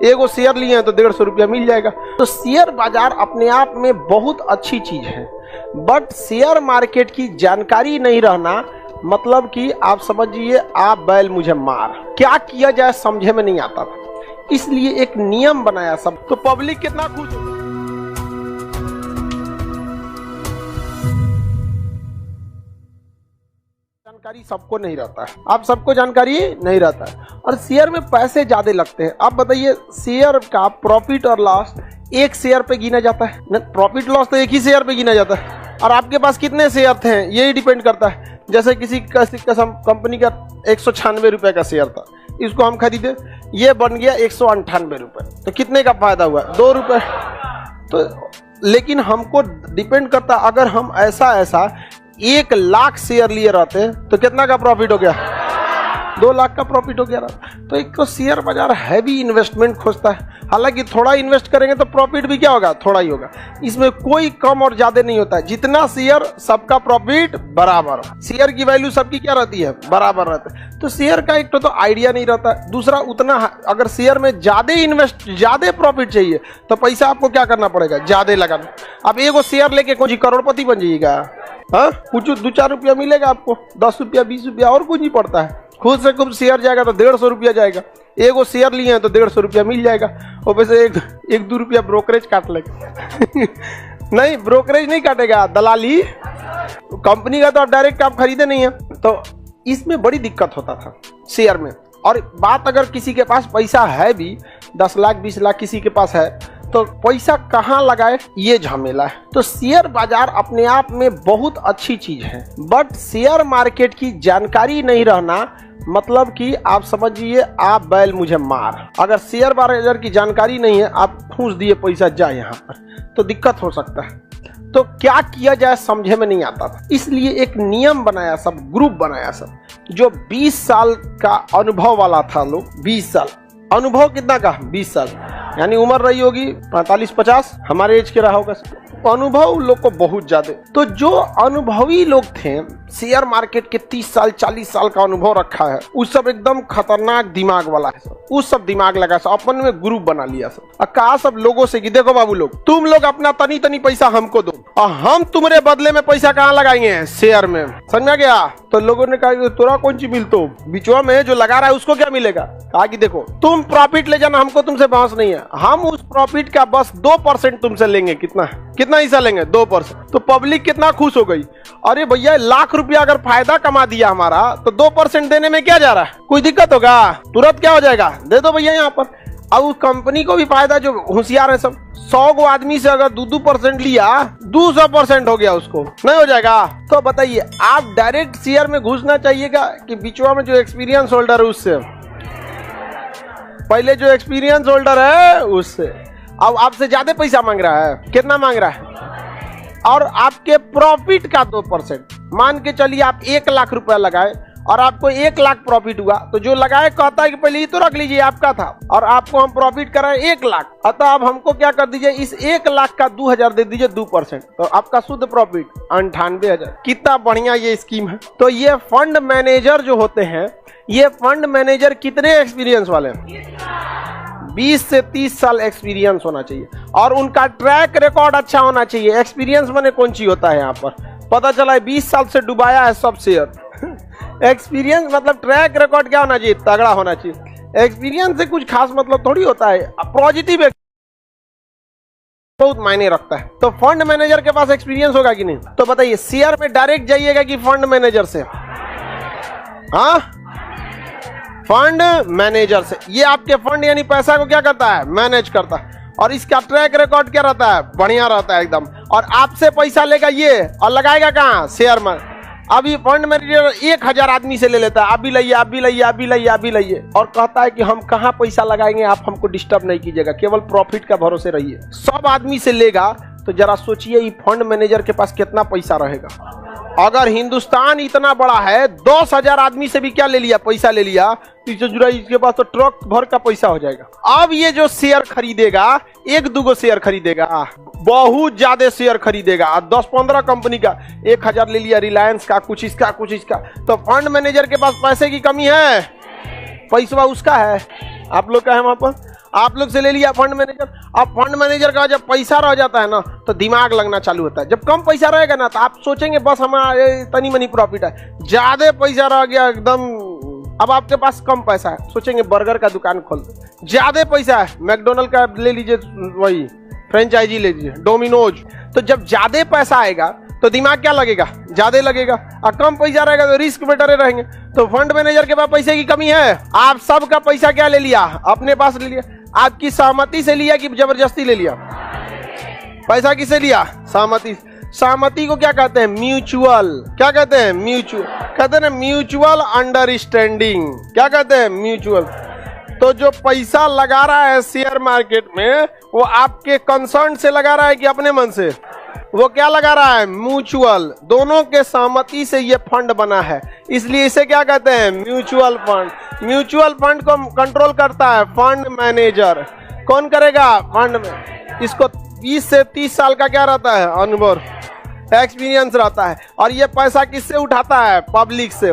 एगो शेयर लिए हैं तो 150 रुपया मिल जाएगा। तो शेयर बाजार अपने आप में बहुत अच्छी चीज है, बट शेयर मार्केट की जानकारी नहीं रहना मतलब कि आप समझिए आप बैल मुझे मार, क्या किया जाए समझे में नहीं आता था। इसलिए एक नियम बनाया सब, तो पब्लिक कितना खुश हो। जानकारी सबको नहीं रहता है, आप सबको जानकारी नहीं रहता है, और शेयर में पैसे ज्यादा लगते हैं। आप बताइए शेयर का प्रॉफिट और लॉस एक शेयर पे गिना जाता है ना, प्रॉफिट लॉस तो एक ही शेयर पे गिना जाता है, और आपके पास कितने शेयर थे यही डिपेंड करता है। जैसे किसी कंपनी का 196 रुपए का शेयर था, इसको हम खरीदे, ये बन गया 198 रुपए, तो कितने का फायदा हुआ? 2 रुपए। तो लेकिन हमको डिपेंड करता, अगर हम ऐसा 1 लाख शेयर लिए रहते तो कितना का प्रॉफिट हो गया? 2 लाख का प्रॉफिट हो गया। तो एक तो शेयर बाजार हैवी इन्वेस्टमेंट खोजता है, हालांकि थोड़ा इन्वेस्ट करेंगे तो प्रॉफिट भी क्या होगा? थोड़ा ही होगा। इसमें कोई कम और ज्यादा नहीं होता है, जितना शेयर सबका प्रॉफिट बराबर। शेयर की वैल्यू सबकी क्या रहती है? बराबर रहता है। तो शेयर का एक तो आइडिया नहीं रहता, दूसरा उतना अगर शेयर में ज्यादा प्रॉफिट चाहिए तो पैसा आपको क्या करना पड़ेगा? ज्यादा लगाना। अब एगो शेयर लेके कोई करोड़पति बन जाइएगा? हाँ, कुछ 2-4 रुपया मिलेगा आपको, 10 रुपया 20 रुपया और कुछ नहीं पड़ता है। खुद से खूब शेयर जाएगा तो 150 रुपया जाएगा, एगो शेयर लिए हैं तो 150 रुपया मिल जाएगा, और वैसे 1-2 रुपया ब्रोकरेज काट लेगा। नहीं, ब्रोकरेज नहीं काटेगा, दलाली। कंपनी का तो आप डायरेक्ट आप खरीदे नहीं है, तो इसमें बड़ी दिक्कत होता था शेयर में। और बात अगर किसी के पास पैसा है भी, 10 लाख 20 लाख किसी के पास है, तो पैसा कहाँ लगाए ये झमेला है। तो शेयर बाजार अपने आप में बहुत अच्छी चीज है, बट शेयर मार्केट की जानकारी नहीं रहना मतलब कि आप समझिए आप बैल मुझे मार। अगर शेयर बाजार की जानकारी नहीं है, आप ठूस दिए पैसा जाए यहाँ पर, तो दिक्कत हो सकता है। तो क्या किया जाए समझे में नहीं आता था, इसलिए एक नियम बनाया सब, ग्रुप बनाया सब, जो 20 साल का अनुभव वाला था लोग। 20 साल अनुभव, कितना का? 20 साल, यानी उम्र रही होगी 45-50, हमारे एज के रहा होगा अनुभव लोग को बहुत ज्यादा। तो जो अनुभवी लोग थे, शेयर मार्केट के 30 साल 40 साल का अनुभव रखा है, उस सब एकदम खतरनाक दिमाग वाला है सब, उस सब दिमाग लगा सब, अपन में ग्रुप बना लिया सब, और कहा सब लोगों से कि देखो बाबू लोग, तुम लोग अपना तनी पैसा हमको दो और हम तुम्हारे बदले में पैसा कहाँ लगाएंगे? शेयर में। समझ में गया? तो लोगों ने कहा तोरा कौन सी मिलतो, बिचवा में जो लगा रहा है उसको क्या मिलेगा? कहा कि देखो तुम प्रॉफिट ले जाना, हमको तुमसे बहस नहीं है, हम उस प्रॉफिट का बस 2% तुमसे लेंगे। कितना हिस्सा लेंगे? 2%। तो पब्लिक कितना खुश हो गई, अरे भैया लाख रुपया अगर फायदा कमा दिया हमारा, तो 2% देने में क्या जा रहा है? कोई दिक्कत होगा? तुरंत क्या हो जाएगा? दे दो भैया यहाँ पर। अब उस कंपनी को भी फायदा, जो होशियार है सब, 100 गो आदमी से अगर 2% लिया, 200% हो गया, उसको नहीं हो जाएगा? तो बताइए, आप डायरेक्ट शेयर में घुसना चाहिएगा कि बीचवा में जो एक्सपीरियंस होल्डर है उससे? पहले जो एक्सपीरियंस होल्डर है उससे। अब आपसे ज्यादा पैसा मांग रहा है, कितना मांग रहा है? और आपके प्रॉफिट का 2%। मान के चलिए आप 1 लाख रुपया लगाए और आपको 1 लाख प्रॉफिट हुआ, तो जो लगाए कहता है कि पहले ये तो रख लीजिए, आपका था, और आपको हम प्रॉफिट कराए 1 लाख, अतः अब हमको क्या कर दीजिए, इस 1 लाख का 2000 दे दीजिए, 2%, तो आपका शुद्ध प्रॉफिट 98,000। कितना बढ़िया ये स्कीम है। तो ये फंड मैनेजर जो होते हैं, ये फंड मैनेजर कितने एक्सपीरियंस वाले हैं? 20 से 30 साल एक्सपीरियंस होना चाहिए, और उनका ट्रैक रिकॉर्ड अच्छा होना चाहिए। एक्सपीरियंस माने कौन सी होता है? यहाँ पर पता चला है 20 साल से डुबाया है सब शेयर। एक्सपीरियंस मतलब ट्रैक रिकॉर्ड क्या होना चाहिए? तगड़ा होना चाहिए। एक्सपीरियंस से कुछ खास मतलब थोड़ी होता है, पॉजिटिव बहुत मायने रखता है। तो फंड मैनेजर के पास एक्सपीरियंस होगा कि नहीं? तो बताइए, शेयर में डायरेक्ट जाइएगा कि फंड मैनेजर से? हाँ, फंड मैनेजर से। ये आपके फंड यानी पैसा को क्या करता है? मैनेज करता है, और इसका ट्रैक रिकॉर्ड क्या रहता है? बढ़िया रहता है एकदम। और आपसे पैसा लेगा ये और लगाएगा कहाँ? शेयर में। अभी फंड मैनेजर 1000 आदमी से ले लेता है, आप भी लाइए, आप भी लाइए, आप भी लाइए, आप भी लाइए, और कहता है कि हम कहाँ पैसा लगाएंगे, आप हमको डिस्टर्ब नहीं कीजिएगा, केवल प्रॉफिट का भरोसे रहिए। सब आदमी से लेगा, तो जरा सोचिए ये फंड मैनेजर के पास कितना पैसा रहेगा। अगर हिंदुस्तान इतना बड़ा है, 10,000 आदमी से भी क्या ले लिया? पैसा ले लिया, तो इसके पास तो ट्रक भर का पैसा हो जाएगा। अब ये जो शेयर खरीदेगा, 1-2 शेयर खरीदेगा, बहुत ज्यादा शेयर खरीदेगा, 10-15 कंपनी का, 1000 ले लिया रिलायंस का, कुछ इसका कुछ इसका, तो फंड मैनेजर के पास पैसे की कमी है, पैसा उसका है, आप लोग का है वहां पर। आप लोग से ले लिया फंड मैनेजर। अब फंड मैनेजर का जब पैसा रह जाता है ना तो दिमाग लगना चालू होता है। जब कम पैसा रहेगा ना तो आप सोचेंगे बस हमारे तनी मनी प्रॉफिट है, ज्यादा पैसा रह गया एकदम, अब आपके पास कम पैसा है, सोचेंगे बर्गर का दुकान खोल दो। ज्यादा पैसा है, मैकडोनल्ड का ले लीजिए, वही फ्रेंचाइजी ले लीजिए, डोमिनोज। तो जब ज्यादा पैसा आएगा तो दिमाग क्या लगेगा, ज्यादा लगेगा, और कम पैसा रहेगा तो रिस्क में डरे रहेंगे। तो फंड मैनेजर के पास पैसे की कमी है, आप सबका पैसा क्या ले लिया, अपने पास ले लिया। आपकी सहमति से लिया कि जबरदस्ती ले लिया? पैसा किसे लिया? सहमति। सहमति को क्या कहते हैं? म्यूचुअल। क्या कहते हैं? म्यूचुअल। कहते हैं म्यूचुअल अंडरस्टैंडिंग। क्या कहते हैं? म्यूचुअल। तो जो पैसा लगा रहा है शेयर मार्केट में वो आपके कंसर्न से लगा रहा है कि अपने मन से? वो क्या लगा रहा है? म्यूचुअल। दोनों के सहमति से ये फंड बना है, इसलिए इसे क्या कहते हैं? Mutual fund. म्यूचुअल फंड को कंट्रोल करता है फंड मैनेजर। कौन करेगा? फंड में। इसको 20 से 30 साल का क्या रहता है? अनुभव, एक्सपीरियंस रहता है। और ये पैसा किससे उठाता है? पब्लिक से।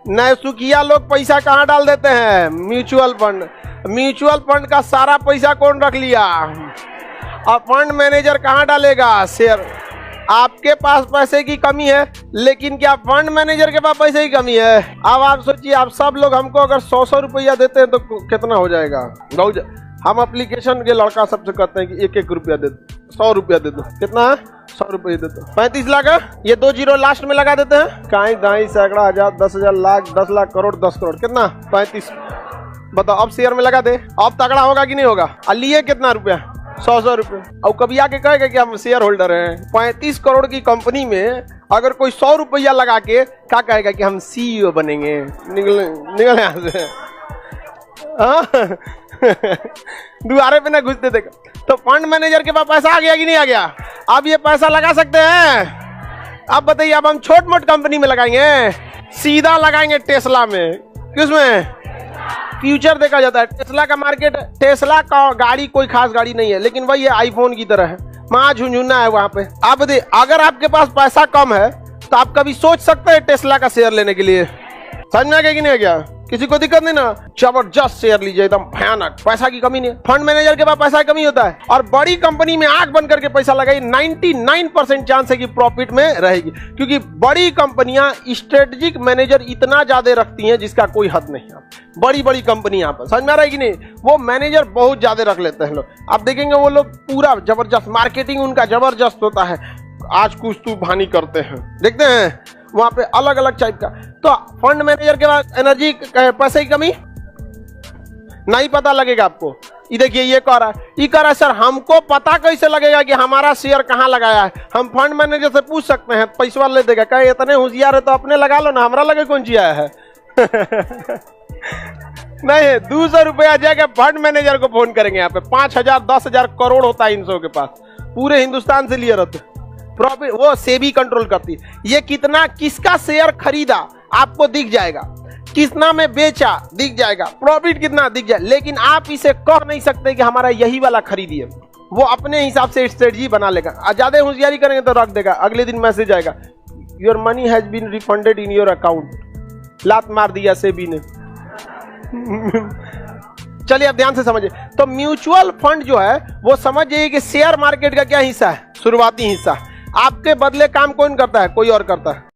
नए सुखिया लोग पैसा कहाँ डाल देते हैं? Mutual fund. म्यूचुअल फंड का सारा पैसा कौन रख लिया? अब फंड मैनेजर कहाँ डालेगा? शेयर। आपके पास पैसे की कमी है, लेकिन क्या फंड मैनेजर के पास पैसे की कमी है? अब आप सोचिए, आप सब लोग हमको अगर 100 रुपया देते हैं तो कितना हो जाएगा? हम एप्लीकेशन के लड़का सबसे कहते हैं कि 1-1 रुपया दे दो, 100 रुपया दे दो। कितना है? 100 रुपये दे दो। 35 लाख है, ये 2 जीरो लास्ट में लगा देते हैं। कहीं दाई सैकड़ा हजार 10,000 लाख 10 लाख करोड़ 10 करोड़, कितना? 35। बताओ, अब शेयर में लगा दे, अब तगड़ा होगा कि नहीं होगा? लिए कितना रुपया? 100 रुपये। और कभी आके कहेगा कि हम शेयर होल्डर हैं। 35 करोड़ की कंपनी में अगर कोई 100 रुपया लगा के क्या कहेगा कि हम CEO बनेंगे? निकल यहाँ से। दुआरे पे ना घुसते देखो। तो फंड मैनेजर के पास पैसा आ गया कि नहीं आ गया? अब ये पैसा लगा सकते हैं। अब बताइए, अब हम छोट मोट कंपनी में लगाएंगे, सीधा लगाएंगे टेस्ला में। किसमें? फ्यूचर देखा जाता है। टेस्ला का मार्केट, टेस्ला का गाड़ी कोई खास गाड़ी नहीं है, लेकिन वही आईफोन की तरह है, वहां झुंझुना है वहां पे। आप बताइए, अगर आपके पास पैसा कम है तो आप कभी सोच सकते हैं टेस्ला का शेयर लेने के लिए? समझ में आ गया कि नहीं आ गया? किसी को दिक्कत नहीं ना? जबरदस्त शेयर लीजिए, एकदम भयानक, पैसा की कमी नहीं। फंड मैनेजर के पास पैसा की कमी होता है, और बड़ी कंपनी में आंख बंद करके पैसा लगाई, 99% चांस है कि प्रॉफिट में रहेगी, क्योंकि बड़ी कंपनियां स्ट्रेटेजिक मैनेजर इतना ज्यादा रखती हैं जिसका कोई हद नहीं है। बड़ी बड़ी कंपनी यहाँ पर, समझ में आ रहा है कि नहीं? वो मैनेजर बहुत ज्यादा रख लेते हैं लोग। आप देखेंगे वो लोग पूरा जबरदस्त, मार्केटिंग उनका जबरदस्त होता है, आज कुछ तू भानी करते हैं, देखते हैं वहां पे अलग अलग टाइप का। तो फंड मैनेजर के बाद एनर्जी, पैसे की कमी नहीं पता लगेगा आपको। ये देखिए, ये कह रहा है, ये कह रहा है सर हमको पता कैसे लगेगा कि हमारा शेयर कहाँ लगाया है? हम फंड मैनेजर से पूछ सकते हैं, पैसा ले देगा। कहे इतने होशियार है तो अपने लगा लो ना, हमारा लगे कौन सी आया है? नहीं, 200 रुपया जाके फंड मैनेजर को फोन करेंगे। यहाँ पे 5,000 10,000 करोड़ होता है इन सब के पास, पूरे हिंदुस्तान से लिए रहते। प्रॉफिट वो सेबी कंट्रोल करती है। ये कितना, किसका शेयर खरीदा आपको दिख जाएगा, कितना में बेचा दिख जाएगा, प्रॉफिट कितना दिख जाए, लेकिन आप इसे कह नहीं सकते कि हमारा यही वाला खरीदिए। वो अपने हिसाब से स्ट्रेटजी बना लेगा। ज्यादा होशियारी करेंगे तो रख देगा, अगले दिन मैसेज आएगा, your money has been refunded in your account. लात मार दिया सेबी ने। चलिए अब ध्यान से समझिए। तो म्यूचुअल फंड जो है वो समझ जाइए कि शेयर मार्केट का क्या हिस्सा है? शुरुआती हिस्सा। आपके बदले काम कौन करता है? कोई और करता है।